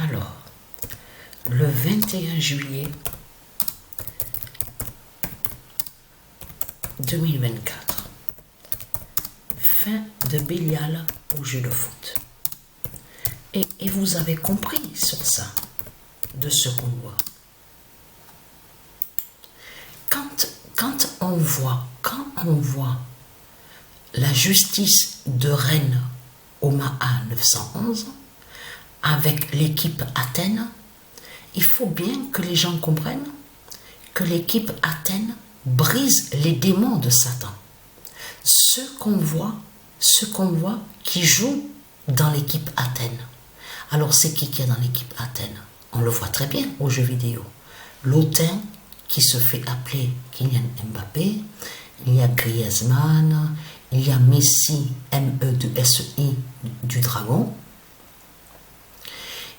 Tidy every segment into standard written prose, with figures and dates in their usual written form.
Alors, le 21 juillet 2024, fin de Bélial au jeu de foot. Et vous avez compris sur ça, de ce qu'on voit. Quand on voit la justice de Rennes au Maha 911 avec l'équipe Athènes, il faut bien que les gens comprennent que l'équipe Athènes brise les démons de Satan. Ce qu'on voit qui joue dans l'équipe Athènes. Alors c'est qui est dans l'équipe Athènes? On le voit très bien aux jeux vidéo. L'Autain qui se fait appeler Kylian Mbappé, il y a Griezmann, il y a Messi, M-E-2-S-I du Dragon.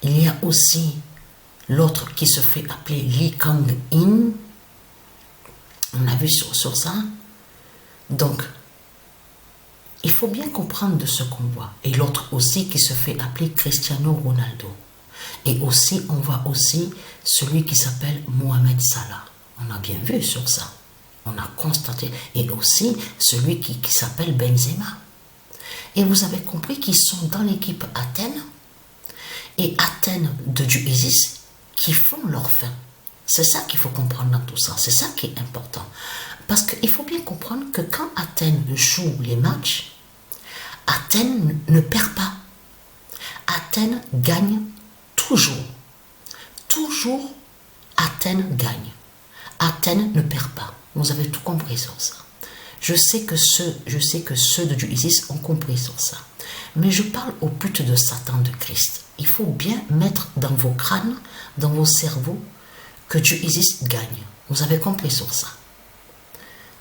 Il y a aussi l'autre qui se fait appeler Lee Kang-in. On a vu sur ça. Donc, il faut bien comprendre de ce qu'on voit. Et l'autre aussi qui se fait appeler Cristiano Ronaldo. Et aussi, on voit aussi celui qui s'appelle Mohamed Salah. On a bien vu sur ça. On a constaté. Et aussi celui qui s'appelle Benzema. Et vous avez compris qu'ils sont dans l'équipe Athènes. Et Athènes de Dieu Isis qui font leur fin. C'est ça qu'il faut comprendre dans tout ça. C'est ça qui est important. Parce qu'il faut bien comprendre que quand Athènes joue les matchs, Athènes ne perd pas. Athènes gagne toujours. Toujours, Athènes gagne. Athènes ne perd pas. Vous avez tout compris sur ça. Je sais que ceux de Dieu Isis ont compris sur ça. Mais je parle au but de Satan de Christ. Il faut bien mettre dans vos crânes, dans vos cerveaux, que Dieu Isis gagne. Vous avez compris sur ça.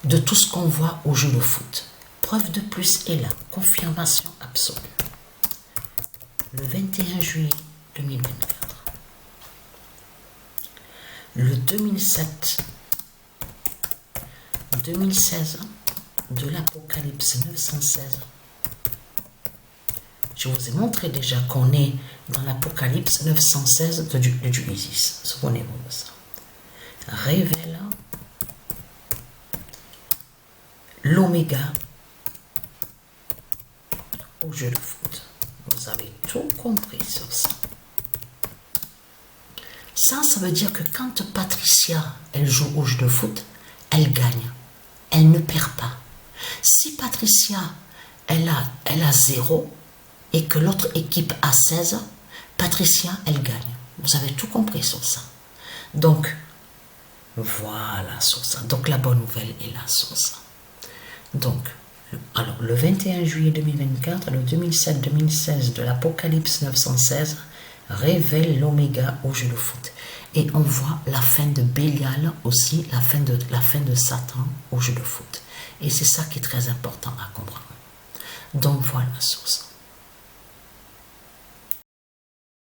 De tout ce qu'on voit au jeu de foot. Preuve de plus est là. Confirmation absolue. Le 21 juillet 2024. Le 2016 de l'Apocalypse 916. Je vous ai montré déjà qu'on est dans l'Apocalypse 916 de Dieu Isis. Souvenez-vous de ça. Révèle l'oméga au jeu de foot. Vous avez tout compris sur ça. Ça veut dire que quand Patricia, elle joue au jeu de foot, elle gagne. Elle ne perd pas. Si Patricia, elle a 0 et que l'autre équipe a 16, Patricia, elle gagne. Vous avez tout compris sur ça. Donc, voilà sur ça. Donc, la bonne nouvelle est là sur ça. Donc, alors, le 21 juillet 2024, le 2007-2016 de l'Apocalypse 916 révèle l'oméga au jeu de foot. Et on voit la fin de Bélial aussi, la fin de Satan au jeu de foot. Et c'est ça qui est très important à comprendre. Donc, voilà sur ça.